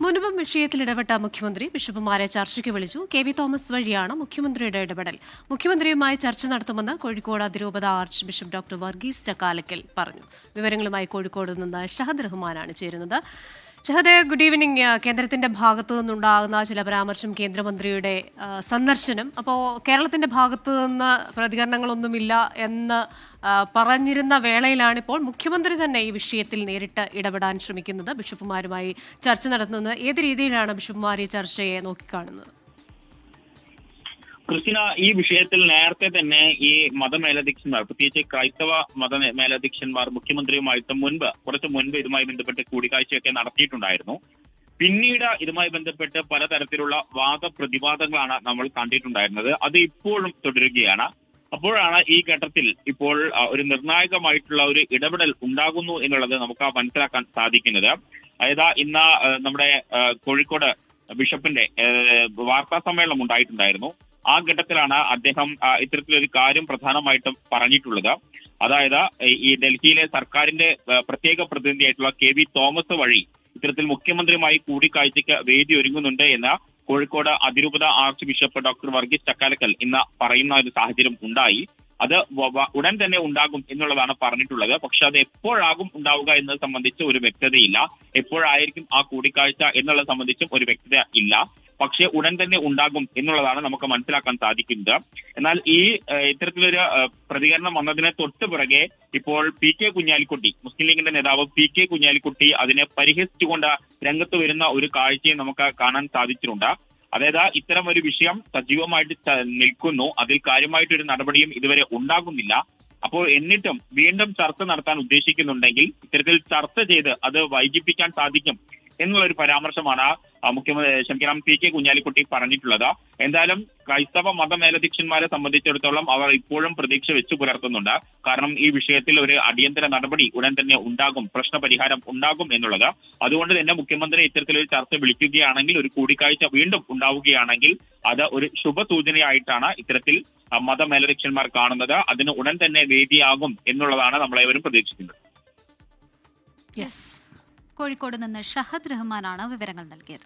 മുൻപും വിഷയത്തിൽ ഇടപെട്ട മുഖ്യമന്ത്രി ബിഷപ്പുമാരെ ചർച്ചയ്ക്ക് വിളിച്ചു. കെ.വി. തോമസ് വഴിയാണ് മുഖ്യമന്ത്രിയുടെ ഇടപെടൽ. മുഖ്യമന്ത്രിയുമായി ചർച്ച നടത്തുമെന്ന് കോഴിക്കോട് അതിരൂപത arch bishop doctor Varghese Chakkalakkal പറഞ്ഞു. വിവരങ്ങളുമായി കോഴിക്കോട് നിന്ന് ഷഹദ് റഹ്മാനാണ് ചേരുന്നത്. Shahad, good evening. കേന്ദ്രത്തിന്റെ ഭാഗത്തു നിന്നുണ്ടാകുന്ന ചില പരാമർശം, കേന്ദ്രമന്ത്രിയുടെ സന്ദർശനം, അപ്പോൾ കേരളത്തിന്റെ ഭാഗത്തു നിന്ന് പ്രതികരണങ്ങളൊന്നുമില്ല എന്ന് പറഞ്ഞിരുന്ന വേളയിലാണിപ്പോൾ മുഖ്യമന്ത്രി തന്നെ ഈ വിഷയത്തിൽ നേരിട്ട് ഇടപെടാൻ ശ്രമിക്കുന്നത്, ബിഷപ്പുമാരുമായി ചർച്ച നടത്തുന്നത്. ഏത് രീതിയിലാണ് ബിഷപ്പുമാർ ഈ ചർച്ചയെ നോക്കിക്കാണുന്നത്? ക്രിസ്tina, ഈ വിഷയത്തിൽ നേരത്തെ തന്നെ ഈ മതമേലധ്യക്ഷന്മാർ, പ്രത്യേകിച്ച് ക്രൈസ്തവ മേലധ്യക്ഷന്മാർ മുഖ്യമന്ത്രിയുമായിട്ട് കുറച്ച് മുൻപ് ഇതുമായി ബന്ധപ്പെട്ട് കൂടിക്കാഴ്ചയൊക്കെ നടത്തിയിട്ടുണ്ടായിരുന്നു. പിന്നീട് ഇതുമായി ബന്ധപ്പെട്ട് പലതരത്തിലുള്ള വാദപ്രതിവാദങ്ങളാണ് നമ്മൾ കണ്ടിട്ടുണ്ടായിരുന്നത്. അത് ഇപ്പോഴും തുടരുകയാണ്. അപ്പോഴാണ് ഈ ഘട്ടത്തിൽ ഇപ്പോൾ ഒരു നിർണായകമായിട്ടുള്ള ഒരു ഇടപെടൽ ഉണ്ടാകുന്നു എന്നുള്ളത് നമുക്ക് മനസ്സിലാക്കാൻ സാധിക്കുന്നത്. അതായത് ഇന്ന് നമ്മുടെ കോഴിക്കോട് ബിഷപ്പിന്റെ വാർത്താ സമ്മേളനം ഉണ്ടായിട്ടുണ്ടായിരുന്നു. ആ ഘട്ടത്തിലാണ് അദ്ദേഹം ഇത്തരത്തിലൊരു കാര്യം പ്രധാനമായിട്ടും പറഞ്ഞിട്ടുള്ളത്. അതായത് ഈ ഡൽഹിയിലെ സർക്കാരിന്റെ പ്രത്യേക പ്രതിനിധിയായിട്ടുള്ള കെ.വി. തോമസ് വഴി ഇത്തരത്തിൽ മുഖ്യമന്ത്രിയുമായി കൂടിക്കാഴ്ചയ്ക്ക് വേദി ഒരുങ്ങുന്നുണ്ട് എന്ന് കോഴിക്കോട് അതിരൂപത arch bishop doctor Varghese Chakkalakkal ഇന്ന് പറയുന്ന ഒരു സാഹചര്യം ഉണ്ടായി. അത് ഉടൻ തന്നെ ഉണ്ടാകും എന്നുള്ളതാണ് പറഞ്ഞിട്ടുള്ളത്. പക്ഷെ അത് എപ്പോഴാകും ഉണ്ടാവുക എന്നത് സംബന്ധിച്ച് ഒരു വ്യക്തതയില്ല. എപ്പോഴായിരിക്കും ആ കൂടിക്കാഴ്ച എന്നുള്ളത് സംബന്ധിച്ചും ഒരു വ്യക്തത ഇല്ല. പക്ഷെ ഉടൻ തന്നെ ഉണ്ടാകും എന്നുള്ളതാണ് നമുക്ക് മനസ്സിലാക്കാൻ സാധിക്കുന്നത്. എന്നാൽ ഈ ഇത്തരത്തിലൊരു പ്രതികരണം വന്നതിന് തൊട്ട് പിറകെ ഇപ്പോൾ പി.കെ. കുഞ്ഞാലിക്കുട്ടി, മുസ്ലിം ലീഗിന്റെ നേതാവ് പി.കെ. കുഞ്ഞാലിക്കുട്ടി അതിനെ പരിഹസിച്ചുകൊണ്ട് രംഗത്ത് വരുന്ന ഒരു കാഴ്ചയും നമുക്ക് കാണാൻ സാധിച്ചിട്ടുണ്ട്. അതായത് ഇത്തരം ഒരു വിഷയം സജീവമായിട്ട് നിൽക്കുന്നു, അതിൽ കാര്യമായിട്ടൊരു നടപടിയും ഇതുവരെ ഉണ്ടാകുന്നില്ല. അപ്പോൾ എന്നിട്ടും വീണ്ടും ചർച്ച നടത്താൻ ഉദ്ദേശിക്കുന്നുണ്ടെങ്കിൽ ഇത്തരത്തിൽ ചർച്ച ചെയ്ത് അത് വൈകിപ്പിക്കാൻ സാധിക്കും എന്നുള്ളൊരു പരാമർശമാണ് പി.കെ. കുഞ്ഞാലിക്കുട്ടി പറഞ്ഞിട്ടുള്ളത്. എന്തായാലും ക്രൈസ്തവ മതമേലധ്യക്ഷന്മാരെ സംബന്ധിച്ചിടത്തോളം അവർ ഇപ്പോഴും പ്രതീക്ഷ വെച്ചു പുലർത്തുന്നുണ്ട്. കാരണം ഈ വിഷയത്തിൽ ഒരു അടിയന്തര നടപടി ഉടൻ തന്നെ ഉണ്ടാകും, പ്രശ്നപരിഹാരം ഉണ്ടാകും എന്നുള്ളത്. അതുകൊണ്ട് തന്നെ മുഖ്യമന്ത്രി ഇത്തരത്തിലൊരു ചർച്ച വിളിക്കുകയാണെങ്കിൽ, ഒരു കൂടിക്കാഴ്ച വീണ്ടും ഉണ്ടാവുകയാണെങ്കിൽ അത് ഒരു ശുഭസൂചനയായിട്ടാണ് ഇത്തരത്തിൽ മതമേലധ്യക്ഷന്മാർ കാണുന്നത്. അതിന് ഉടൻ തന്നെ വേദിയാകും എന്നുള്ളതാണ് നമ്മളേവരും പ്രതീക്ഷിക്കുന്നത്. കോഴിക്കോട് നിന്ന് ഷഹദ് റഹ്മാനാണ് വിവരങ്ങൾ നൽകിയത്.